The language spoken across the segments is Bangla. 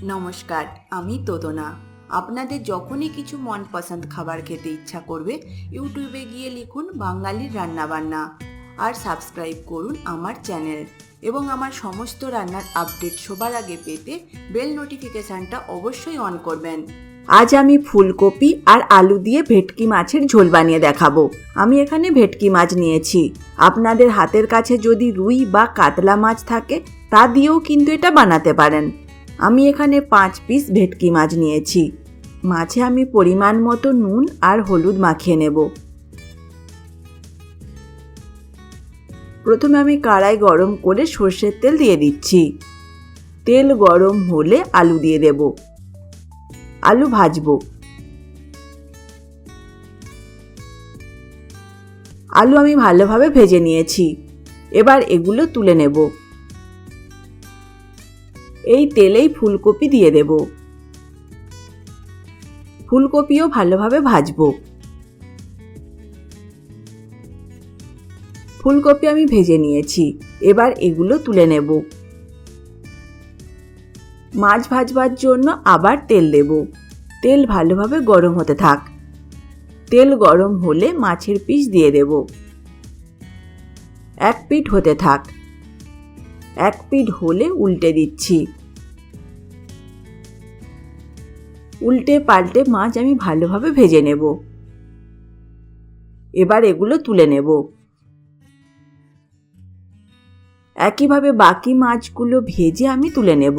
নমস্কার, আমি তোদনা। আপনাদের যখনই কিছু মনপসন্দ খাবার খেতে ইচ্ছা করবে, ইউটিউবে গিয়ে লিখুন বাঙালির রান্নাবান্না আর সাবস্ক্রাইব করুন আমার চ্যানেল। এবং আমার সমস্ত রান্নার আপডেট সবার আগে পেতে বেল নোটিফিকেশানটা অবশ্যই অন করবেন। আজ আমি ফুলকপি আর আলু দিয়ে ভেটকি মাছের ঝোল বানিয়ে দেখাবো। আমি এখানে ভেটকি মাছ নিয়েছি। আপনাদের হাতের কাছে যদি রুই বা কাতলা মাছ থাকে তা দিয়েও কিন্তু এটা বানাতে পারেন। আমি এখানে 5 পিস ভেটকি মাছ নিয়েছি। মাছে আমি পরিমাণ মতো নুন আর হলুদ মাখিয়ে নেব। প্রথমে আমি কড়াই গরম করে সর্ষের তেল দিয়ে দিচ্ছি। তেল গরম হলে আলু দিয়ে দেব। আলু ভাজবো। আলু আমি ভালোভাবে ভেজে নিয়েছি। এবার এগুলো তুলে নেব। এই তেলেই ফুলকপি দিয়ে দেব। ফুলকপিও ভালোভাবে ভাজবো। ফুলকপি আমি ভেজে নিয়েছি। এবার এগুলো তুলে নেব। মাছ ভাজবার জন্য আবার তেল দেব। তেল ভালোভাবে গরম হতে থাক। তেল গরম হলে মাছের পিস দিয়ে দেব। এক পিঠ হতে থাক। এক পিঠ হলে উল্টে দিচ্ছি। উল্টে পাল্টে মাছ আমি ভালোভাবে ভেজে নেব। এবার এগুলো তুলে নেব। একইভাবে বাকি মাছগুলো ভেজে আমি তুলে নেব।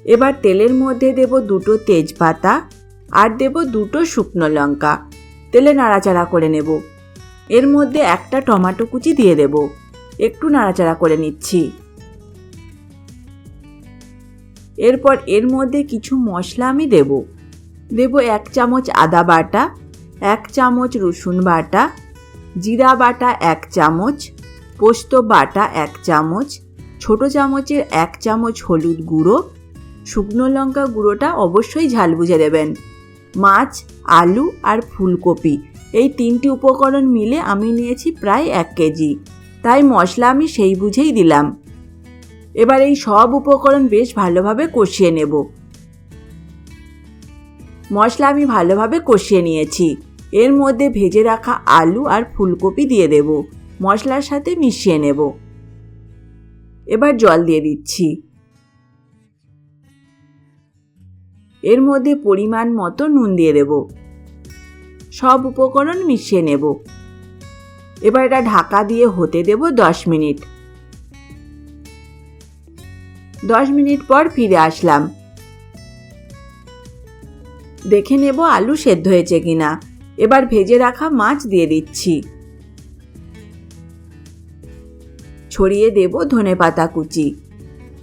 এবার তেলের মধ্যে দেব 2টো তেজপাতা আর দেব 2টো শুকনো লঙ্কা। তেলে নাড়াচাড়া করে নেব। এর মধ্যে একটা টমেটো কুচি দিয়ে দেব। একটু নাড়াচাড়া করে নিচ্ছি। এরপর এর মধ্যে কিছু মশলা আমি দেব। 1 চামচ আদা বাটা, 1 চামচ রসুন বাটা, জিরা বাটা 1 চামচ, পোস্ত বাটা 1 চামচ, ছোট চামচের 1 চামচ হলুদ গুঁড়ো, শুকনো লঙ্কা গুঁড়োটা অবশ্যই ঝাল বুঝে দেবেন। মাছ, আলু আর ফুলকপি এই 3টি উপকরণ মিলে আমি নিয়েছি প্রায় 1 কেজি, তাই মশলা আমি সেই বুঝেই দিলাম। এবার এই সব উপকরণ বেশ ভালোভাবে কষিয়ে নেব। মশলা আমি ভালোভাবে কষিয়ে নিয়েছি। এর মধ্যে ভেজে রাখা আলু আর ফুলকপি দিয়ে দেব। মশলার সাথে মিশিয়ে নেব। এবার জল দিয়ে দিচ্ছি। এর মধ্যে পরিমাণ মতো নুন দিয়ে দেব। সব উপকরণ মিশিয়ে নেব। এবার এটা ঢাকা দিয়ে হতে দেব 10 মিনিট। 10 মিনিট পর ফিরে আসলাম। দেখে নেব আলু সেদ্ধ হয়েছে কিনা। এবার ভেজে রাখা মাছ দিয়ে দিচ্ছি। ছড়িয়ে দেব ধনেপাতা কুচি।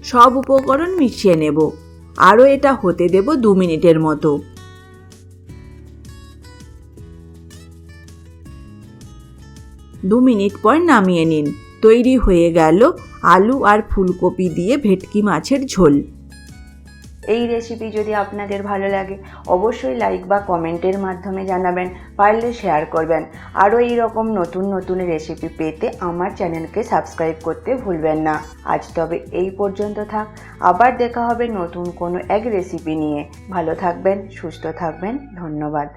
সব উপকরণ মিশিয়ে নেব। আরও এটা হতে দেব 2 মিনিটের মতো। 2 মিনিট পর নামিয়ে নিন। তৈরি হয়ে গেল আলু আর ফুলকপি দিয়ে ভেটকি মাছের ঝোল। এই রেসিপি যদি আপনাদের ভালো লাগে অবশ্যই লাইক বা কমেন্টের মাধ্যমে জানাবেন, পারলে শেয়ার করবেন। আরও এই রকম নতুন নতুন রেসিপি পেতে আমার চ্যানেলকে সাবস্ক্রাইব করতে ভুলবেন না। আজ তবে এই পর্যন্ত থাক। আবার দেখা হবে নতুন কোনো এক রেসিপি নিয়ে। ভালো থাকবেন, সুস্থ থাকবেন। ধন্যবাদ।